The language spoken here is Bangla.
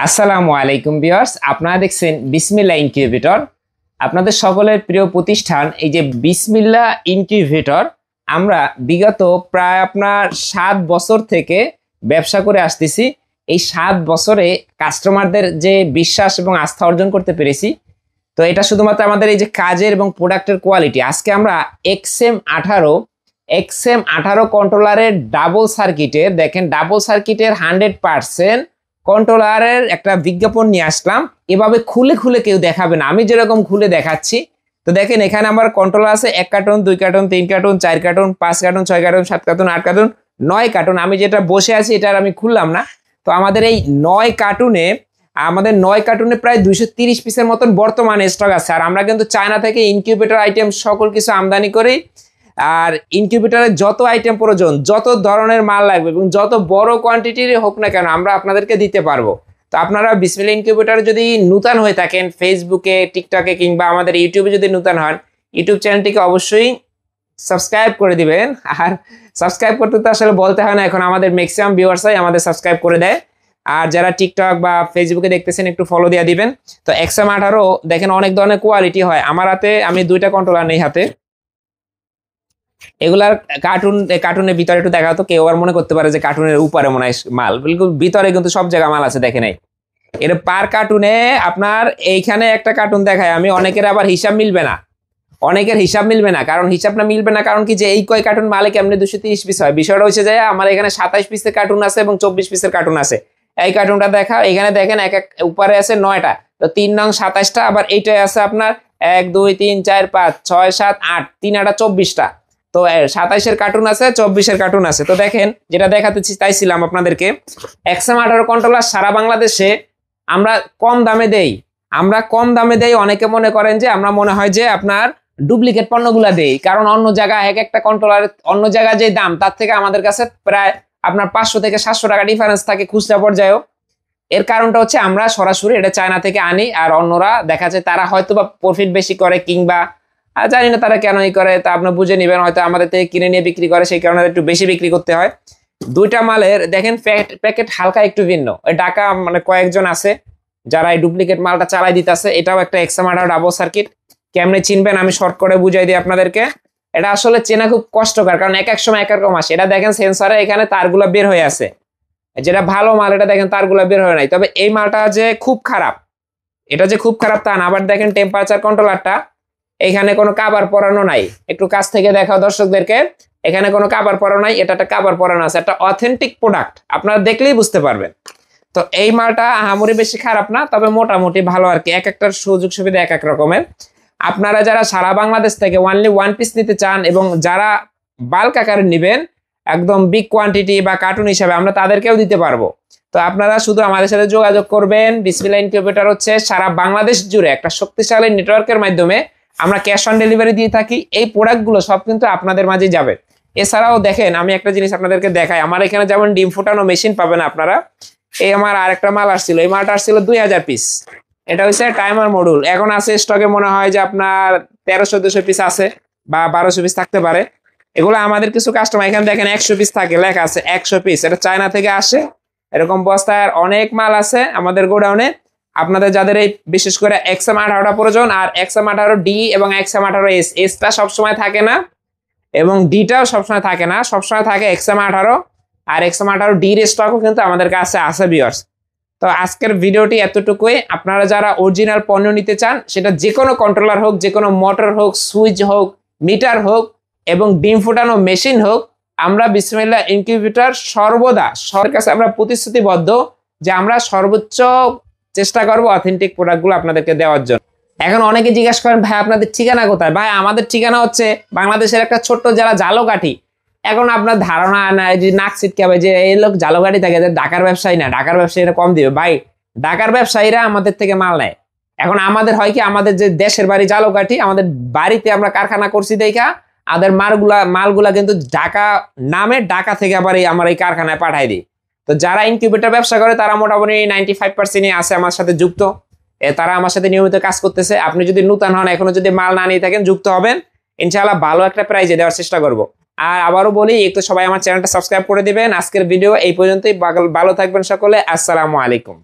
আসসালামু আলাইকুম ভিউয়ার্স, আপনারা দেখছেন বিসমিল্লাহ ইনকিউবেটর। আপনাদের সকলের প্রিয় প্রতিষ্ঠান এই যে বিসমিল্লাহ ইনকিউবেটর, আমরা বিগত প্রায় আপনার 7 বছর থেকে ব্যবসা করে আসতেছি। এই 7 বছরে কাস্টমারদের যে বিশ্বাস এবং আস্থা অর্জন করতে পেরেছি। তো এটা শুধুমাত্র আমাদের এই যে কাজের এবং প্রোডাক্টের কোয়ালিটি। আজকে আমরা XM18 কন্ট্রোলারের ডাবল সার্কিটের, দেখেন ডাবল সার্কিটের 100% কন্ট্রোলারের একটা বিজ্ঞাপন নিয়ে আসলাম। এভাবে খুলে খুলে কেউ দেখাবে না, আমি যেরকম খুলে দেখাচ্ছি। তো দেখেন এখানে আমার কন্ট্রোলার আছে 1 carton, 2 carton, 3 carton, 4 carton, 5 carton, 6 carton, 7 carton, 8 carton, 9 carton. আমি যেটা বসে আছি এটা আমি খুললাম না। তো আমাদের এই 9 কার্টুনে প্রায় 230 পিসের মতন বর্তমানে স্টক আছে। আর আমরা কিন্তু চায়না থেকে ইনকিউবেটর আইটেম সকল কিছু আমদানি করি। আর ইনকিউবেটরের যত আইটেম প্রয়োজন, যত ধরনের মাল লাগবে এবং যত বড় কোয়ান্টিটির হোক না কেন আমরা আপনাদেরকে দিতে পারবো। তো আপনারা বিসমিল্লাহ ইনকিউবেটরে যদি নতুন হয়ে থাকেন, ফেসবুকে, টিকটকে কিংবা আমাদের ইউটিউবে যদি নতুন হন, ইউটিউব চ্যানেলটিকে অবশ্যই সাবস্ক্রাইব করে দিবেন। আর সাবস্ক্রাইব করতে তো আসলে বলতে হয় না, এখন আমাদের ম্যাক্সিমাম ভিউয়ার্সই আমাদের সাবস্ক্রাইব করে দেয়। আর যারা টিকটক বা ফেসবুকে দেখতেছেন একটু ফলো দিয়ে দিবেন। তো XM18 দেখেন অনেক ধরনের কোয়ালিটি হয়। আমার হাতে আমি 2টা কন্ট্রোলার নেই হাতে। এগুলার কার্টুনের ভিতরে একটু দেখা হতো, কেউ আর মনে করতে পারে যে কার্টুনের উপরে মনে হয় মাল, বিলকুল ভিতরে কিন্তু সব জায়গায় মাল আছে। দেখে নাই এর পার কার্টুনে আপনার এইখানে একটা কার্টুন দেখায় আমি, অনেকের আবার হিসাব মিলবে না, কারণ হিসাবটা মিলবে না কারণ কি যে এই কয় কার্টুন মালে কেমনে 230 পিস হয়। বিষয়টা হচ্ছে যে আমার এখানে 27 পিসের কার্টুন আছে এবং 24 পিসের কার্টুন আছে। এই কার্টুনটা দেখা এখানে দেখেন এক উপরে আছে 9টা, তো 3 নং 27টা, আবার এইটাই আছে আপনার 1 2 3 4 5 6 7 8, 3 8 24টা। তো 27-এর কার্টুন আছে, 24-এর কার্টুন আছে। তো দেখেন যেটা দেখাতে চাইছিলাম আপনাদেরকে, XM18 কন্ট্রোলার সারা বাংলাদেশে আমরা কম দামে দেই। অনেকে মনে করেন যে আমরা মনে হয় যে আপনার ডুপ্লিকেট পণ্যগুলা দেই, কারণ অন্য জায়গায় এক একটা কন্ট্রোলার অন্য জায়গায় যে দাম তার থেকে আমাদের কাছে প্রায় আপনার 500 থেকে 700 টাকা ডিফারেন্স থাকে খুচরা পর্যায়েও। এর কারণটা হচ্ছে আমরা সরাসরি এটা চায়না থেকে আনি, আর অন্যরা দেখা যায় তারা হয়তো বা প্রফিট বেশি করে কিংবা জানি না তারা কেনই করে, তা আপনি বুঝে নেবেন, হয়তো আমাদের থেকে কিনে নিয়ে বিক্রি করে, সেই কারণে একটু বেশি বিক্রি করতে হয়। 2টা মালের দেখেন প্যাকেট হালকা একটু ভিন্ন। ওই ঢাকা মানে কয়েকজন আছে যারা এই ডুপ্লিকেট মালটা চালাই দিতেছে। এটাও একটা XM18 ডাবল সার্কিট। কেমনে চিনবেন আমি শর্ট করে বুঝাই দিই আপনাদেরকে। এটা আসলে চেনা খুব কষ্টকর, কারণ এক এক সময় এক এক রকম আসে। এটা দেখেন সেন্সরে এখানে তারগুলা বের হয়ে আছে, যেটা ভালো মাল, এটা দেখেন তারগুলা বের হয়ে নাই। তবে এই মালটা যে খুব খারাপ, এটা যে খুব খারাপ তা না। আবার দেখেন টেম্পারেচার কন্ট্রোলারটা, এখানে কোনো কাভার পরানো নাই। একটু কাছ থেকে দেখাও দর্শকদেরকে, এখানে কোনো কাভার পরানো নাই, এটা একটা কাভার পরানো আছে। একটা অথেন্টিক প্রোডাক্ট, আপনারা দেখলেই বুঝতে পারবেন। তো এই মালটা আহামরি বেশি খারাপ না, তবে মোটামুটি ভালো আর কি। এক একটার সুযোগ সুবিধা এক এক রকমের। আপনারা যারা সারা বাংলাদেশ থেকে অনলি 1 পিস নিতে চান এবং যারা বাল্ক আকারে নেবেন একদম বিগ কোয়ান্টিটি বা কার্টুন হিসাবে, আমরা তাদেরকেও দিতে পারবো। তো আপনারা শুধু আমাদের সাথে যোগাযোগ করবেন। বিসমিল্লাহ ইনকিউবেটর হচ্ছে সারা বাংলাদেশ জুড়ে একটা শক্তিশালী নেটওয়ার্কের মাধ্যমে আমরা ক্যাশ অন ডেলিভারি দিয়ে থাকি। এই প্রোডাক্টগুলো সব কিন্তু আপনাদের মাঝে যাবে। এছাড়াও দেখেন আমি একটা জিনিস আপনাদেরকে দেখাই, আমার এখানে যেমন ডিম ফোটানো মেশিন পাবেন আপনারা। এই আমার আরেকটা মাল আসছিল, এই মালটা আসছিল 2000 পিস। এটা হচ্ছে টাইমার মডিউল। এখন আছে স্টকে মনে হয় যে আপনার 1300-1400 পিস আছে বা 1200 পিস থাকতে পারে। এগুলো আমাদের কিছু কাস্টমার, এখানে দেখেন 100 পিস থাকে, লেখা আছে 100 পিস। এটা চায়না থেকে আসে। এরকম বস্তায় অনেক মাল আছে আমাদের গোডাউনে। আপনাদের যাদের এই বিশেষ করে XM18 প্রয়োজন, আর XM18D এবং XM18S, এসটা সবসময় থাকে না এবং ডিটাও সবসময় থাকে না, সবসময় থাকে XM18। আর XM18D এর স্টকও কিন্তু আমাদের কাছে আছে ভিউয়ার্স। তো আজকের ভিডিওটি এতটুকুই। আপনারা যারা অরিজিনাল পণ্য নিতে চান, সেটা যে কোনো কন্ট্রোলার হোক, যে কোনো মোটর হোক, সুইচ হোক, মিটার হোক এবং ডিম ফোটানো মেশিন হোক, আমরা বিসমিল্লাহ ইনকিউবেটর সর্বদা সবার কাছে আমরা প্রতিশ্রুতিবদ্ধ যে আমরা সর্বোচ্চ চেষ্টা করবো অথেন্টিক প্রোডাক্টগুলো আপনাদেরকে দেওয়ার জন্য। এখন অনেকে জিজ্ঞাসা করেন ভাই আপনাদের ঠিকানা কোথায়? ভাই আমাদের ঠিকানা হচ্ছে বাংলাদেশের একটা ছোট্ট জেলা ঝালকাঠি। এখন আপনার ধারণা নাই যে নাক ছিটকাবে যে এই লোক ঝালকাঠি থাকে, ঢাকার ব্যবসায়ী না, ঢাকার ব্যবসায়ীরা কম দিবে। ভাই ঢাকার ব্যবসায়ীরা আমাদের থেকে মাল নেয়। এখন আমাদের হয় কি, আমাদের যে দেশের বাড়ি ঝালকাঠি, আমাদের বাড়িতে আমরা কারখানা করছি দেখা আমাদের মালগুলা কিন্তু ঢাকা নামে, ঢাকা থেকে আবার আমার এই কারখানায় পাঠাই দিই। তো যারা ইনকিউবেটর ব্যবসা করে তারা মোটামুটি 95% আছে আমার সাথে যুক্ত। তারা আমার সাথে নিয়মিত কাজ করতেছে। আপনি যদি নতুন হন, এখনো যদি মাল না নিয়ে থাকেন, যুক্ত হবেন, ইনশাআল্লাহ ভালো একটা প্রাইজে দেওয়ার চেষ্টা করব। আর আবারও বলি, একটু সবাই আমার চ্যানেলটা সাবস্ক্রাইব করে দিবেন। আজকের ভিডিও এই পর্যন্তই। ভালো থাকবেন সকলে। আসসালামু আলাইকুম।